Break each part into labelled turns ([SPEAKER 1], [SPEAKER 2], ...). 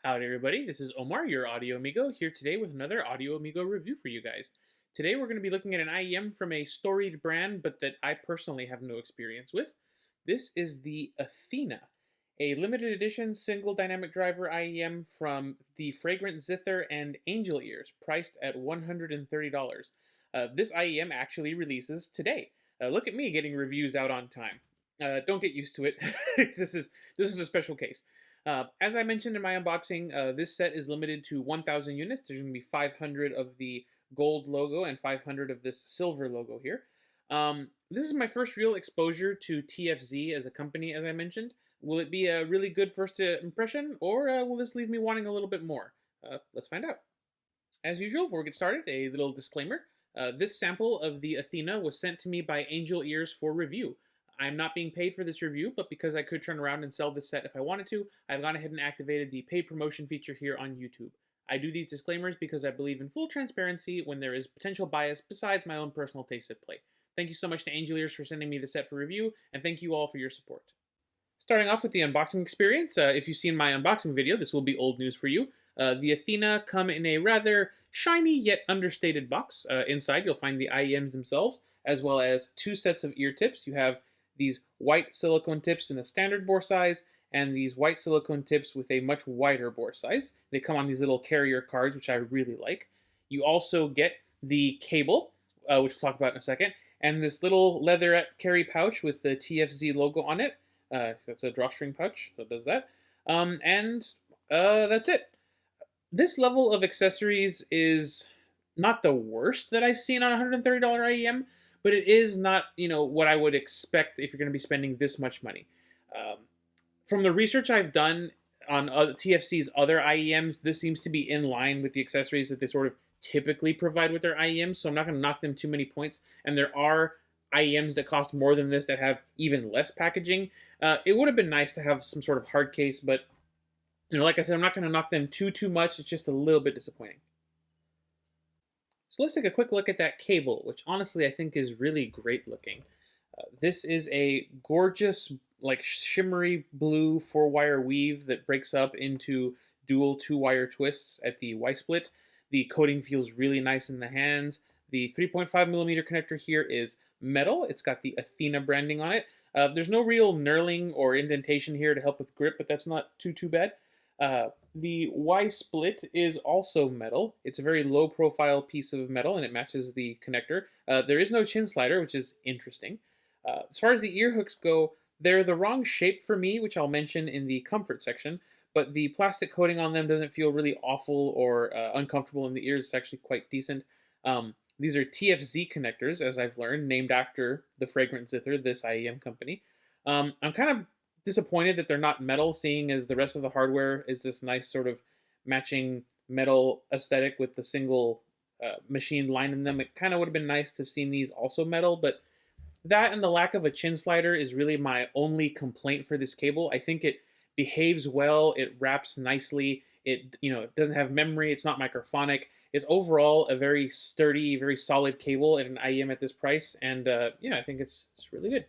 [SPEAKER 1] Howdy everybody, this is Omar, your Audio Amigo, here today with another Audio Amigo review for you guys. Today we're going to be looking at an IEM from a storied brand, but that I personally have no experience with. This is the Athena, a limited edition single dynamic driver IEM from the fragrant Zither and Angelears, priced at $130. This IEM actually releases today. Look at me getting reviews out on time. Don't get used to it. this is a special case. As I mentioned in my unboxing, this set is limited to 1,000 units. There's going to be 500 of the gold logo and 500 of this silver logo here. This is my first real exposure to TFZ as a company, as I mentioned. Will it be a really good first impression, or will this leave me wanting a little bit more? Let's find out. As usual, before we get started, a little disclaimer. This sample of the Athena was sent to me by Angelears for review. I'm not being paid for this review, but because I could turn around and sell this set if I wanted to, I've gone ahead and activated the paid promotion feature here on YouTube. I do these disclaimers because I believe in full transparency when there is potential bias besides my own personal taste at play. Thank you so much to Angelears for sending me the set for review, and thank you all for your support. Starting off with the unboxing experience, if you've seen my unboxing video, this will be old news for you. The Athena come in a rather shiny yet understated box. Inside you'll find the IEMs themselves, as well as two sets of ear tips. You have these white silicone tips in a standard bore size, and these white silicone tips with a much wider bore size. They come on these little carrier cards, which I really like. You also get the cable, which we'll talk about in a second, and this little leatherette carry pouch with the TFZ logo on it. It's a drawstring pouch, so it does that. That's it. This level of accessories is not the worst that I've seen on a $130 IEM, but it is not, what I would expect if you're going to be spending this much money. From the research I've done on TFC's other IEMs, this seems to be in line with the accessories that they sort of typically provide with their IEMs, so I'm not going to knock them too many points. And there are IEMs that cost more than this that have even less packaging. It would have been nice to have some sort of hard case, but like I said, I'm not going to knock them too much. It's just a little bit disappointing. So let's take a quick look at that cable, which honestly I think is really great looking. This is a gorgeous, like shimmery blue 4-wire weave that breaks up into dual 2-wire twists at the Y-split. The coating feels really nice in the hands. The 3.5mm connector here is metal. It's got the Athena branding on it. There's no real knurling or indentation here to help with grip, but that's not too bad. The Y-split is also metal. It's a very low-profile piece of metal, and it matches the connector. There is no chin slider, which is interesting. As far as the ear hooks go, they're the wrong shape for me, which I'll mention in the comfort section, but the plastic coating on them doesn't feel really awful or uncomfortable in the ears. It's actually quite decent. These are TFZ connectors, as I've learned, named after the fragrant Zither, this IEM company. I'm kind of disappointed that they're not metal, seeing as the rest of the hardware is this nice sort of matching metal aesthetic with the single machined line in them. It kind of would have been nice to have seen these also metal, but that and the lack of a chin slider is really my only complaint for this cable. I think it behaves well, it wraps nicely, it doesn't have memory, it's not microphonic. It's overall a very sturdy, very solid cable at an IEM at this price, and I think it's really good.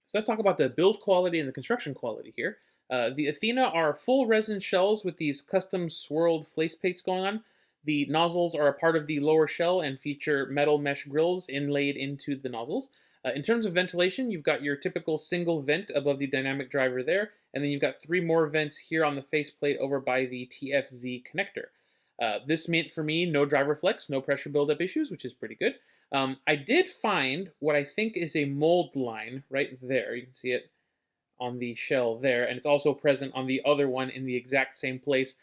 [SPEAKER 1] So let's talk about the build quality and the construction quality here. The Athena are full resin shells with these custom swirled faceplates going on. The nozzles are a part of the lower shell and feature metal mesh grills inlaid into the nozzles. In terms of ventilation, you've got your typical single vent above the dynamic driver there, and then you've got 3 more vents here on the faceplate over by the TFZ connector. This meant for me no driver flex, no pressure buildup issues, which is pretty good. I did find what I think is a mold line right there. You can see it on the shell there, and it's also present on the other one in the exact same place.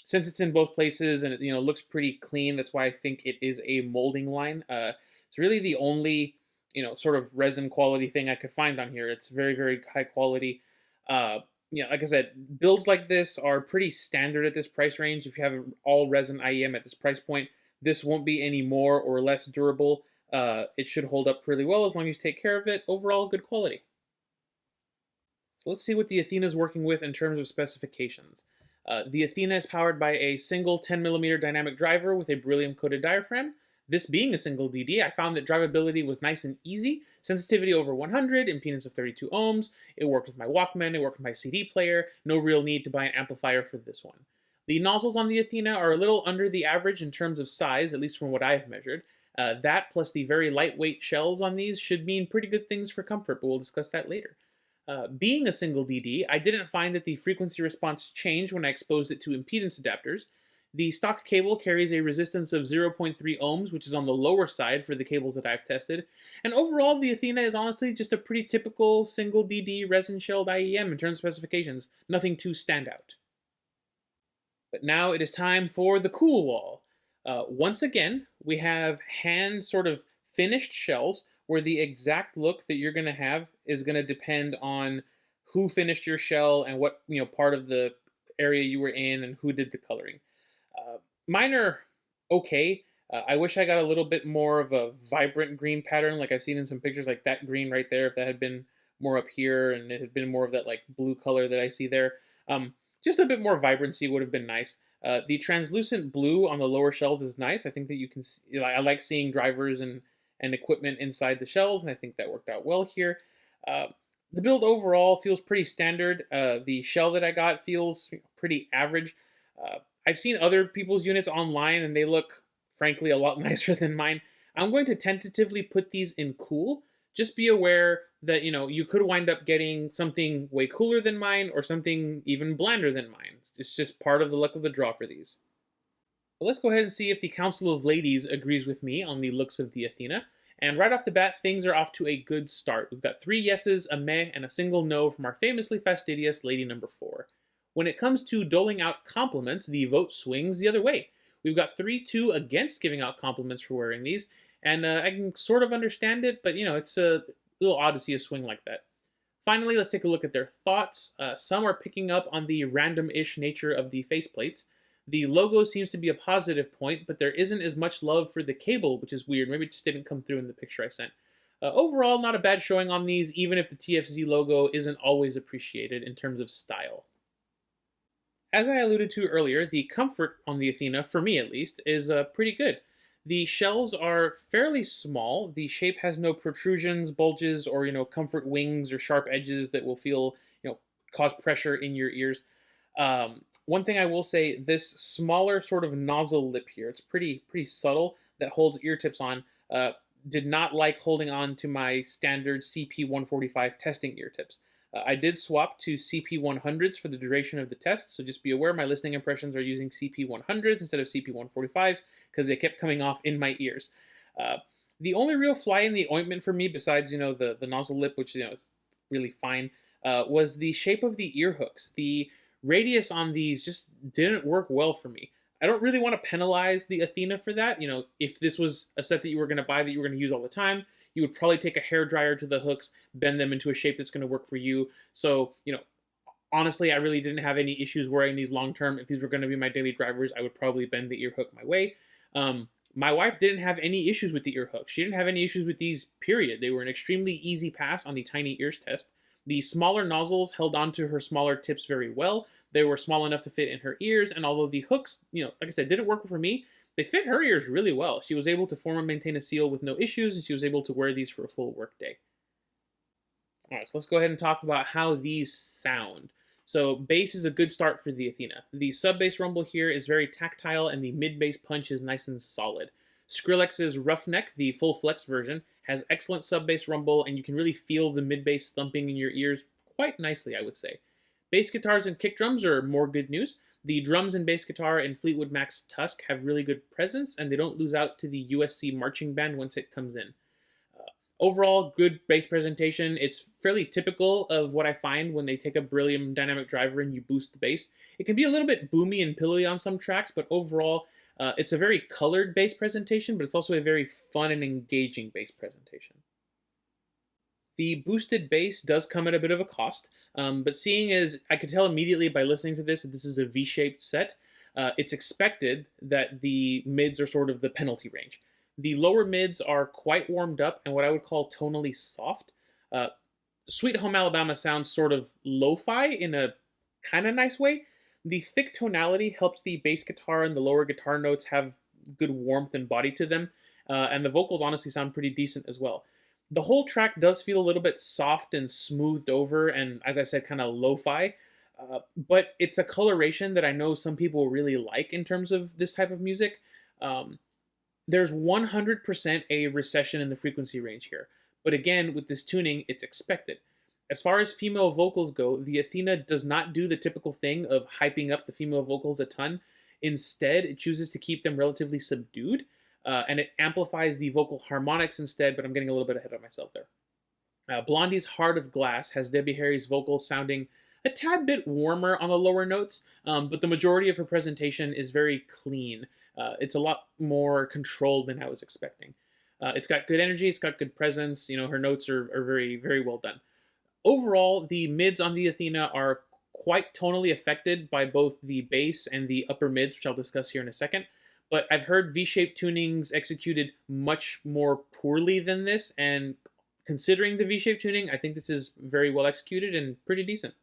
[SPEAKER 1] Since it's in both places and it looks pretty clean, that's why I think it is a molding line. It's really the only sort of resin quality thing I could find on here. It's very high quality. Like I said, builds like this are pretty standard at this price range. If you have an all resin IEM at this price point, this won't be any more or less durable. It should hold up pretty well as long as you take care of it. Overall, good quality. So let's see what the Athena is working with in terms of specifications. The Athena is powered by a single 10mm dynamic driver with a beryllium-coated diaphragm. This being a single DD, I found that drivability was nice and easy, sensitivity over 100, impedance of 32 ohms, it worked with my Walkman, it worked with my CD player, no real need to buy an amplifier for this one. The nozzles on the Athena are a little under the average in terms of size, at least from what I've measured. That plus the very lightweight shells on these should mean pretty good things for comfort, but we'll discuss that later. Being a single DD, I didn't find that the frequency response changed when I exposed it to impedance adapters. The stock cable carries a resistance of 0.3 ohms, which is on the lower side for the cables that I've tested. And overall, the Athena is honestly just a pretty typical single DD resin-shelled IEM in terms of specifications. Nothing too standout. But now it is time for the cool wall. Once again, we have hand sort of finished shells where the exact look that you're going to have is going to depend on who finished your shell and what part of the area you were in and who did the coloring. Mine are okay. I wish I got a little bit more of a vibrant green pattern like I've seen in some pictures, like that green right there. If that had been more up here and it had been more of that like blue color that I see there. Just a bit more vibrancy would have been nice. The translucent blue on the lower shells is nice. I think that you can see, I like seeing drivers and equipment inside the shells, and I think that worked out well here. The build overall feels pretty standard. The shell that I got feels pretty average. I've seen other people's units online, and they look, frankly, a lot nicer than mine. I'm going to tentatively put these in cool. Just be aware that, you could wind up getting something way cooler than mine or something even blander than mine. It's just part of the luck of the draw for these. But let's go ahead and see if the Council of Ladies agrees with me on the looks of the Athena. And right off the bat, things are off to a good start. We've got 3 yeses, a meh, and a single no from our famously fastidious lady number 4. When it comes to doling out compliments, the vote swings the other way. We've got 3-2 against giving out compliments for wearing these, and I can sort of understand it, but it's a little odd to see a swing like that. Finally, let's take a look at their thoughts. Some are picking up on the random-ish nature of the faceplates. The logo seems to be a positive point, but there isn't as much love for the cable, which is weird. Maybe it just didn't come through in the picture I sent. Overall, not a bad showing on these, even if the TFZ logo isn't always appreciated in terms of style. As I alluded to earlier, the comfort on the Athena, for me at least, is pretty good. The shells are fairly small. The shape has no protrusions, bulges, or comfort wings or sharp edges that will feel cause pressure in your ears. One thing I will say, this smaller sort of nozzle lip here, it's pretty subtle, that holds ear tips on, did not like holding on to my standard CP145 testing ear tips. I did swap to CP100s for the duration of the test, so just be aware my listening impressions are using CP100s instead of CP145s because they kept coming off in my ears. The only real fly in the ointment for me, besides the nozzle lip, which is really fine, was the shape of the ear hooks. The radius on these just didn't work well for me. I don't really want to penalize the Athena for that. If this was a set that you were going to buy that you were going to use all the time, you would probably take a hairdryer to the hooks, bend them into a shape that's going to work for you. So, honestly, I really didn't have any issues wearing these long term. If these were going to be my daily drivers, I would probably bend the ear hook my way. My wife didn't have any issues with the ear hook. She didn't have any issues with these, period. They were an extremely easy pass on the tiny ears test. The smaller nozzles held onto her smaller tips very well. They were small enough to fit in her ears, and although the hooks, like I said, didn't work for me, they fit her ears really well. She was able to form and maintain a seal with no issues, and she was able to wear these for a full work day. All right, so let's go ahead and talk about how these sound. So bass is a good start for the Athena. The sub-bass rumble here is very tactile, and the mid-bass punch is nice and solid. Skrillex's Roughneck, the full flex version, has excellent sub-bass rumble, and you can really feel the mid-bass thumping in your ears quite nicely, I would say. Bass guitars and kick drums are more good news. The drums and bass guitar in Fleetwood Mac's Tusk have really good presence, and they don't lose out to the USC marching band once it comes in. Overall, good bass presentation. It's fairly typical of what I find when they take a Beryllium dynamic driver and you boost the bass. It can be a little bit boomy and pillowy on some tracks, but overall, it's a very colored bass presentation, but it's also a very fun and engaging bass presentation. The boosted bass does come at a bit of a cost, but seeing as I could tell immediately by listening to this that this is a V-shaped set, it's expected that the mids are sort of the penalty range. The lower mids are quite warmed up and what I would call tonally soft. Sweet Home Alabama sounds sort of lo-fi in a kind of nice way. The thick tonality helps the bass guitar and the lower guitar notes have good warmth and body to them. and the vocals honestly sound pretty decent as well. The whole track does feel a little bit soft and smoothed over, and as I said, kind of lo-fi. But it's a coloration that I know some people really like in terms of this type of music. There's 100% a recession in the frequency range here. But again, with this tuning, it's expected. As far as female vocals go, the Athena does not do the typical thing of hyping up the female vocals a ton. Instead, it chooses to keep them relatively subdued, and it amplifies the vocal harmonics instead, but I'm getting a little bit ahead of myself there. Blondie's Heart of Glass has Debbie Harry's vocals sounding a tad bit warmer on the lower notes, but the majority of her presentation is very clean. It's a lot more controlled than I was expecting. It's got good energy, it's got good presence, her notes are very, very well done. Overall, the mids on the Athena are quite tonally affected by both the bass and the upper mids, which I'll discuss here in a second. But I've heard V-shaped tunings executed much more poorly than this, and considering the V-shaped tuning, I think this is very well executed and pretty decent.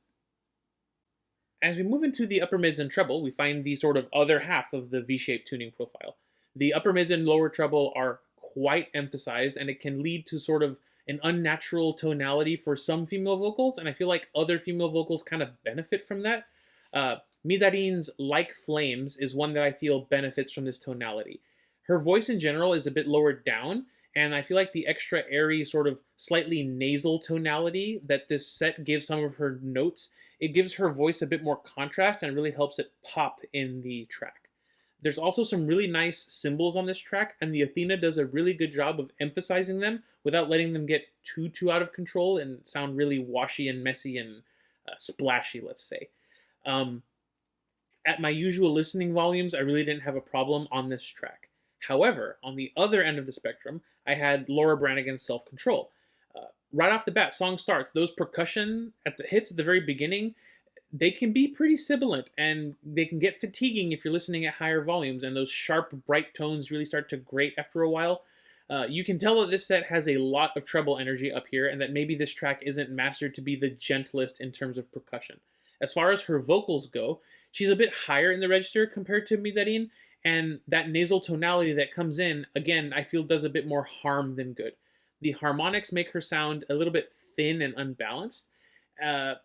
[SPEAKER 1] As we move into the upper mids and treble, we find the sort of other half of the V-shaped tuning profile. The upper mids and lower treble are quite emphasized, and it can lead to sort of an unnatural tonality for some female vocals, and I feel like other female vocals kind of benefit from that. Midarin's Like Flames is one that I feel benefits from this tonality. Her voice in general is a bit lower down, and I feel like the extra airy, sort of slightly nasal tonality that this set gives some of her notes, it gives her voice a bit more contrast and really helps it pop in the track. There's also some really nice cymbals on this track, and the Athena does a really good job of emphasizing them without letting them get too out of control and sound really washy and messy and splashy, let's say. At my usual listening volumes, I really didn't have a problem on this track. However, on the other end of the spectrum, I had Laura Branigan's Self-Control. Right off the bat, song starts, those percussion at the hits at the very beginning, they can be pretty sibilant, and they can get fatiguing if you're listening at higher volumes, and those sharp, bright tones really start to grate after a while. You can tell that this set has a lot of treble energy up here, and that maybe this track isn't mastered to be the gentlest in terms of percussion. As far as her vocals go, she's a bit higher in the register compared to Midarin, and that nasal tonality that comes in, again, I feel does a bit more harm than good. The harmonics make her sound a little bit thin and unbalanced, and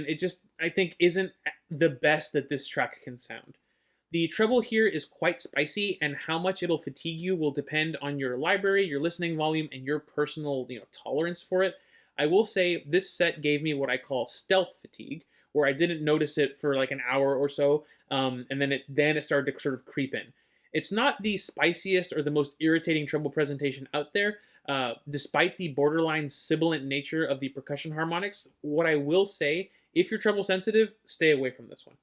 [SPEAKER 1] it just, I think, isn't the best that this track can sound. The treble here is quite spicy, and how much it'll fatigue you will depend on your library, your listening volume, and your personal, tolerance for it. I will say this set gave me what I call stealth fatigue, where I didn't notice it for like an hour or so, and then it started to sort of creep in. It's not the spiciest or the most irritating treble presentation out there, despite the borderline sibilant nature of the percussion harmonics. What I will say, if you're treble sensitive, stay away from this one.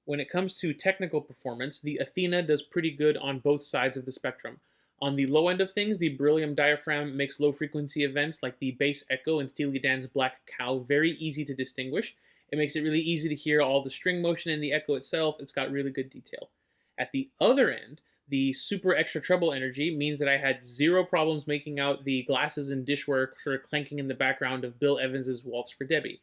[SPEAKER 1] When it comes to technical performance, the Athena does pretty good on both sides of the spectrum. On the low end of things, the beryllium diaphragm makes low-frequency events like the bass echo in Steely Dan's Black Cow very easy to distinguish. It makes it really easy to hear all the string motion in the echo itself. It's got really good detail. At the other end, the super extra treble energy means that I had zero problems making out the glasses and dishware sort of clanking in the background of Bill Evans's Waltz for Debbie.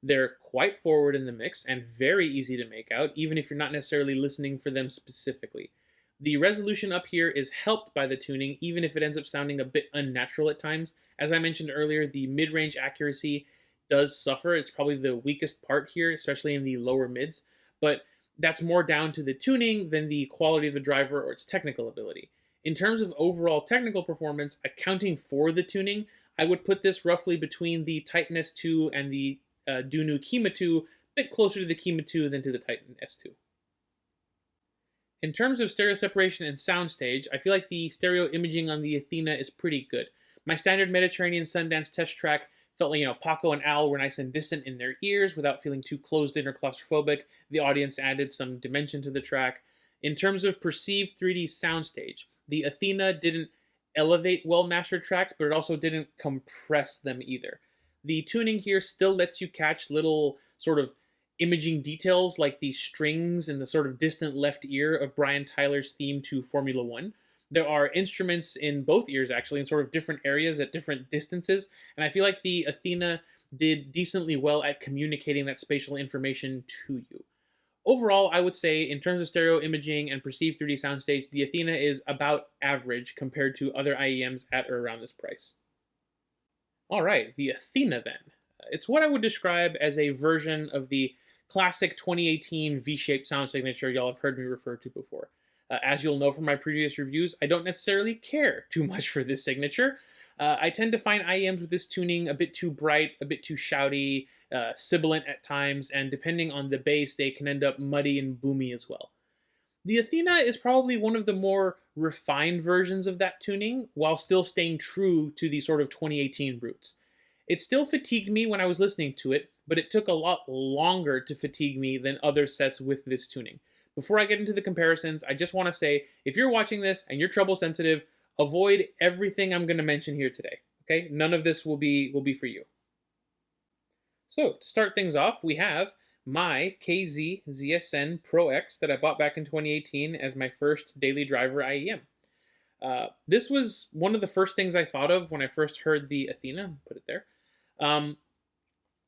[SPEAKER 1] They're quite forward in the mix and very easy to make out, even if you're not necessarily listening for them specifically. The resolution up here is helped by the tuning, even if it ends up sounding a bit unnatural at times. As I mentioned earlier, the mid-range accuracy does suffer. It's probably the weakest part here, especially in the lower mids, but that's more down to the tuning than the quality of the driver or its technical ability. In terms of overall technical performance, accounting for the tuning, I would put this roughly between the Titan S2 and the Dunu Kima 2, a bit closer to the Kima 2 than to the Titan S2. In terms of stereo separation and soundstage, I feel like the stereo imaging on the Athena is pretty good. My standard Mediterranean Sundance test track felt like, Paco and Al were nice and distant in their ears without feeling too closed in or claustrophobic. The audience added some dimension to the track. In terms of perceived 3D soundstage, the Athena didn't elevate well-mastered tracks, but it also didn't compress them either. The tuning here still lets you catch little sort of imaging details like the strings in the sort of distant left ear of Brian Tyler's theme to Formula One. There are instruments in both ears, actually, in sort of different areas at different distances, and I feel like the Athena did decently well at communicating that spatial information to you. Overall, I would say in terms of stereo imaging and perceived 3D soundstage, the Athena is about average compared to other IEMs at or around this price. All right, the Athena then. It's what I would describe as a version of the classic 2018 V-shaped sound signature y'all have heard me refer to before. As you'll know from my previous reviews, I don't necessarily care too much for this signature. I tend to find IEMs with this tuning a bit too bright, a bit too shouty, sibilant at times, and depending on the bass, they can end up muddy and boomy as well. The Athena is probably one of the more refined versions of that tuning, while still staying true to the sort of 2018 roots. It still fatigued me when I was listening to it, but it took a lot longer to fatigue me than other sets with this tuning. Before I get into the comparisons, I just want to say, if you're watching this and you're treble sensitive, avoid everything I'm going to mention here today. Okay? None of this will be for you. So, to start things off, we have my ZSN Pro X that I bought back in 2018 as my first daily driver IEM. This was one of the first things I thought of when I first heard the Athena. Put it there.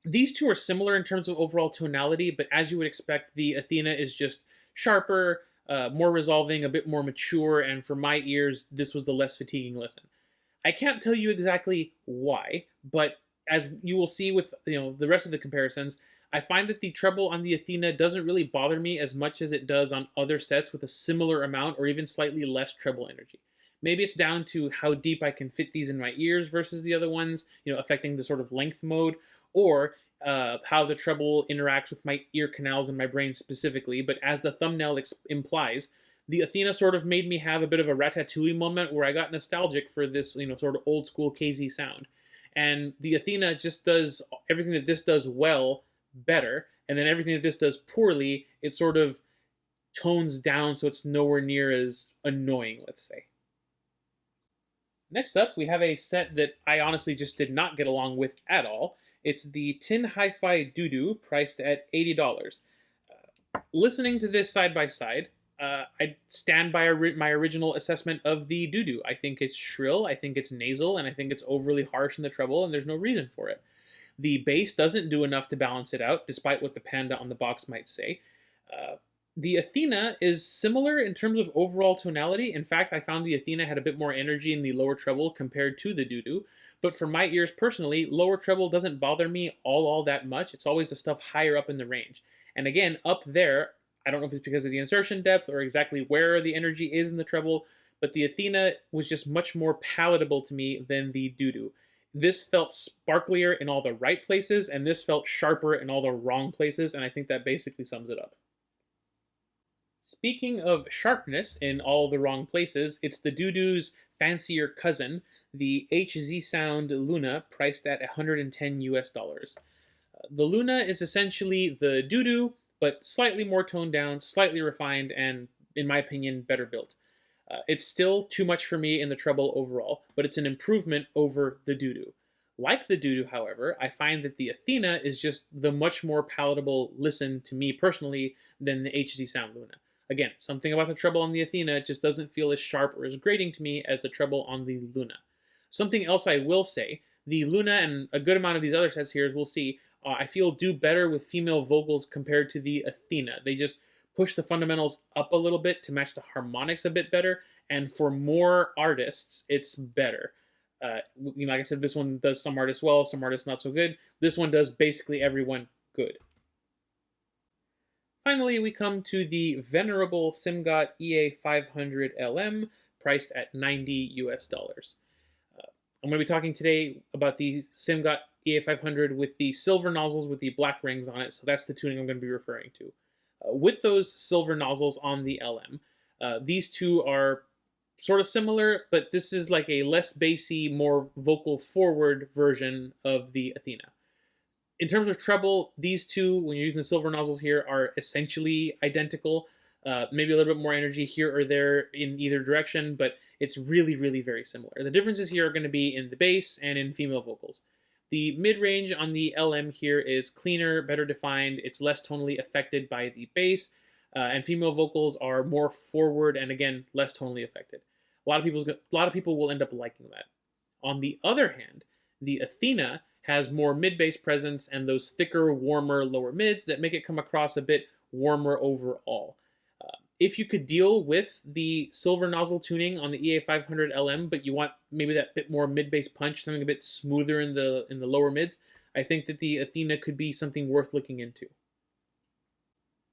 [SPEAKER 1] These two are similar in terms of overall tonality, but as you would expect, the Athena is just sharper, more resolving, a bit more mature, and for my ears, this was the less fatiguing listen. I can't tell you exactly why, but as you will see with the rest of the comparisons, I find that the treble on the Athena doesn't really bother me as much as it does on other sets with a similar amount or even slightly less treble energy. Maybe it's down to how deep I can fit these in my ears versus the other ones, affecting the sort of length mode, or how the treble interacts with my ear canals and my brain specifically. But as the thumbnail implies, the Athena sort of made me have a bit of a Ratatouille moment where I got nostalgic for this, sort of old school KZ sound. And the Athena just does everything that this does well better, and then everything that this does poorly, it sort of tones down so it's nowhere near as annoying, let's say. Next up, we have a set that I honestly just did not get along with at all. It's the TinHiFi Dudu, priced at $80. Listening to this side by side, I stand by my original assessment of the Dudu. I think it's shrill, I think it's nasal, and I think it's overly harsh in the treble, and there's no reason for it. The bass doesn't do enough to balance it out, despite what the panda on the box might say. The Athena is similar in terms of overall tonality. In fact, I found the Athena had a bit more energy in the lower treble compared to the Dudu. But for my ears personally, lower treble doesn't bother me all that much. It's always the stuff higher up in the range. And again, up there, I don't know if it's because of the insertion depth or exactly where the energy is in the treble, but the Athena was just much more palatable to me than the Dudu. This felt sparklier in all the right places, and this felt sharper in all the wrong places, and I think that basically sums it up. Speaking of sharpness in all the wrong places, it's the Dudu's fancier cousin, the HZSound Luna, priced at $110 US. The Luna is essentially the Dudu, but slightly more toned down, slightly refined, and, in my opinion, better built. It's still too much for me in the treble overall, but it's an improvement over the Dudu. Like the Dudu, however, I find that the Athena is just the much more palatable listen to me personally than the HZSound Luna. Again, something about the treble on the Athena just doesn't feel as sharp or as grating to me as the treble on the Luna. Something else I will say, the Luna and a good amount of these other sets here, as we'll see, I feel do better with female vocals compared to the Athena. They just push the fundamentals up a little bit to match the harmonics a bit better, and for more artists, it's better. Like I said, this one does some artists well, some artists not so good. This one does basically everyone good. Finally, we come to the venerable Simgot EA500LM, priced at $90 US. I'm going to be talking today about the Simgot EA500 with the silver nozzles with the black rings on it, so that's the tuning I'm going to be referring to. With those silver nozzles on the LM, these two are sort of similar, but this is like a less bassy, more vocal forward version of the Athena. In terms of treble, these two, when you're using the silver nozzles here, are essentially identical. Maybe a little bit more energy here or there in either direction, but it's really, really very similar. The differences here are going to be in the bass and in female vocals. The mid-range on the LM here is cleaner, better defined, it's less tonally affected by the bass, and female vocals are more forward and, again, less tonally affected. A lot of people will end up liking that. On the other hand, the Athena has more mid-bass presence and those thicker, warmer lower mids that make it come across a bit warmer overall. If you could deal with the silver nozzle tuning on the EA500LM, but you want maybe that bit more mid-bass punch, something a bit smoother in the lower mids, I think that the Athena could be something worth looking into.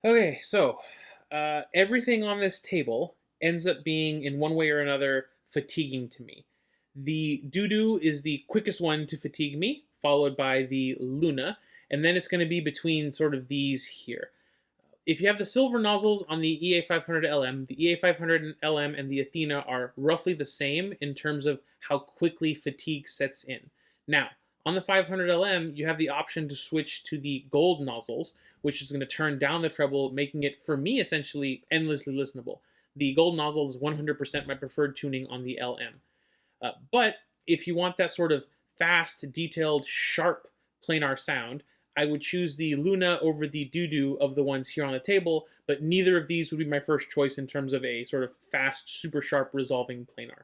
[SPEAKER 1] Okay, so everything on this table ends up being, in one way or another, fatiguing to me. The Dudu is the quickest one to fatigue me, followed by the Luna, and then it's going to be between sort of these here. If you have the silver nozzles on the EA500LM, the EA500LM and the Athena are roughly the same in terms of how quickly fatigue sets in. Now, on the 500LM, you have the option to switch to the gold nozzles, which is going to turn down the treble, making it, for me, essentially endlessly listenable. The gold nozzle is 100% my preferred tuning on the LM. But if you want that sort of fast, detailed, sharp planar sound, I would choose the Luna over the Dudu of the ones here on the table, but neither of these would be my first choice in terms of a sort of fast, super sharp resolving planar.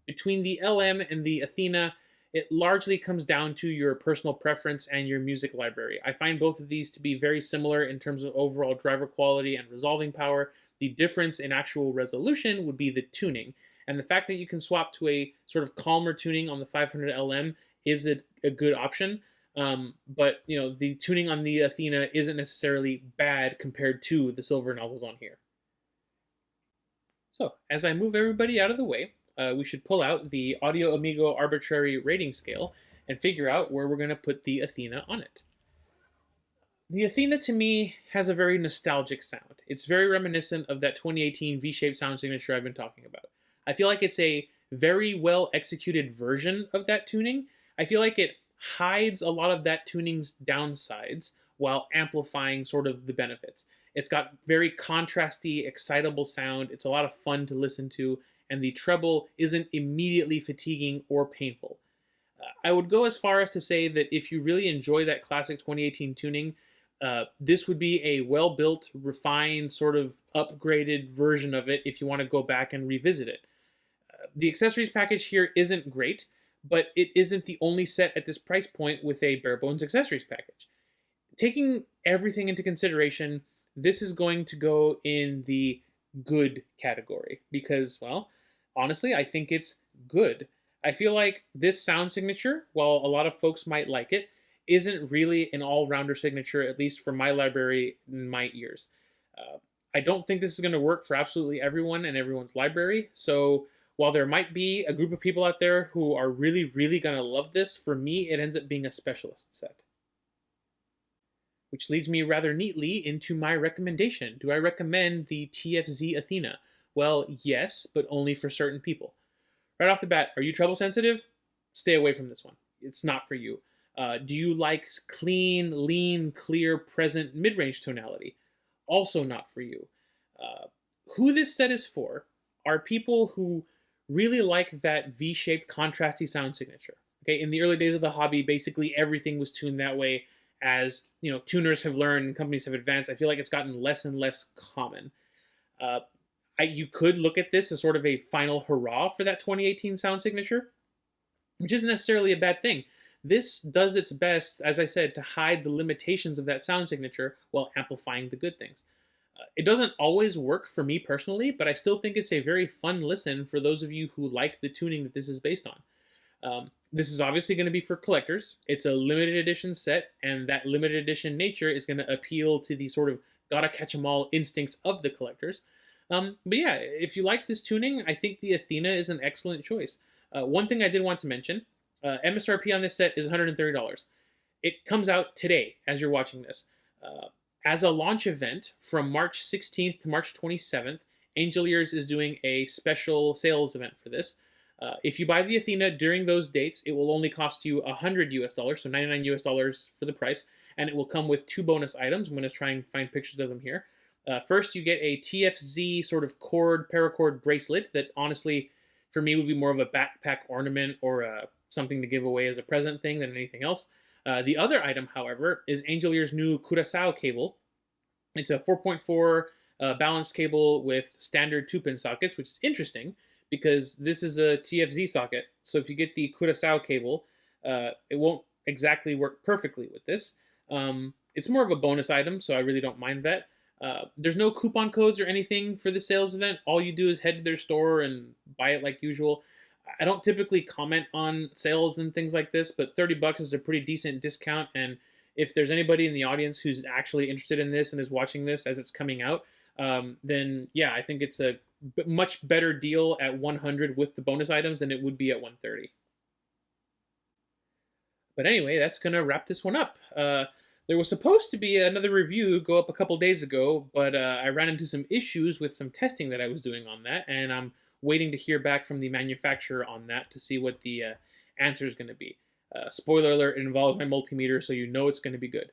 [SPEAKER 1] Between the LM and the Athena, it largely comes down to your personal preference and your music library. I find both of these to be very similar in terms of overall driver quality and resolving power. The difference in actual resolution would be the tuning. And the fact that you can swap to a sort of calmer tuning on the 500LM is a good option. But, you know, the tuning on the Athena isn't necessarily bad compared to the silver nozzles on here. So, as I move everybody out of the way, we should pull out the Audio Amigo Arbitrary rating scale and figure out where we're going to put the Athena on it. The Athena, to me, has a very nostalgic sound. It's very reminiscent of that 2018 V-shaped sound signature I've been talking about. I feel like it's a very well executed version of that tuning. I feel like it hides a lot of that tuning's downsides while amplifying sort of the benefits. It's got very contrasty, excitable sound. It's a lot of fun to listen to, and the treble isn't immediately fatiguing or painful. I would go as far as to say that if you really enjoy that classic 2018 tuning, this would be a well-built, refined, sort of upgraded version of it if you want to go back and revisit it. The accessories package here isn't great, but it isn't the only set at this price point with a bare bones accessories package. Taking everything into consideration, this is going to go in the good category because, well, honestly, I think it's good. I feel like this sound signature, while a lot of folks might like it, isn't really an all-rounder signature, at least for my library and my ears. I don't think this is going to work for absolutely everyone and everyone's library, so while there might be a group of people out there who are really, really going to love this, for me, it ends up being a specialist set. Which leads me rather neatly into my recommendation. Do I recommend the TFZ Athena? Well, yes, but only for certain people. Right off the bat, are you treble sensitive? Stay away from this one. It's not for you. Do you like clean, lean, clear, present, mid-range tonality? Also not for you. Who this set is for are people who really like that V-shaped contrasty sound signature. Okay, in the early days of the hobby, basically everything was tuned that way. As you know, tuners have learned and companies have advanced, I feel like it's gotten less and less common. You could look at this as sort of a final hurrah for that 2018 sound signature, which isn't necessarily a bad thing. This does its best, as I said, to hide the limitations of that sound signature while amplifying the good things. It doesn't always work for me personally, but I still think it's a very fun listen for those of you who like the tuning that this is based on. This is obviously going to be for collectors. It's a limited edition set, and that limited edition nature is going to appeal to the sort of gotta catch 'em all instincts of the collectors. But yeah, if you like this tuning, I think the Athena is an excellent choice. One thing I did want to mention, MSRP on this set is $130. It comes out today as you're watching this. As a launch event from March 16th to March 27th, Angelears is doing a special sales event for this. If you buy the Athena during those dates, it will only cost you $100 US, so $99 US for the price, and it will come with 2 bonus items. I'm going to try and find pictures of them here. First, you get a TFZ sort of paracord bracelet that honestly, for me, would be more of a backpack ornament or something to give away as a present thing than anything else. The other item, however, is Angelears' new Curacao cable. It's a 4.4 balanced cable with standard 2-pin sockets, which is interesting because this is a TFZ socket. So if you get the Curacao cable, it won't exactly work perfectly with this. It's more of a bonus item, so I really don't mind that. There's no coupon codes or anything for the sales event. All you do is head to their store and buy it like usual. I don't typically comment on sales and things like this, but 30 bucks is a pretty decent discount. And if there's anybody in the audience who's actually interested in this and is watching this as it's coming out, then yeah, I think it's a much better deal at 100 with the bonus items than it would be at 130. But anyway, that's going to wrap this one up. There was supposed to be another review go up a couple days ago, but I ran into some issues with some testing that I was doing on that, and I'm waiting to hear back from the manufacturer on that to see what the answer is going to be. Spoiler alert, it involves my multimeter, so you know it's going to be good.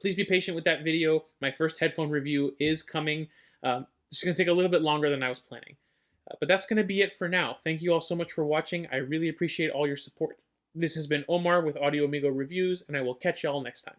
[SPEAKER 1] Please be patient with that video. My first headphone review is coming. It's going to take a little bit longer than I was planning. But that's going to be it for now. Thank you all so much for watching. I really appreciate all your support. This has been Omar with Audio Amigo Reviews, and I will catch y'all next time.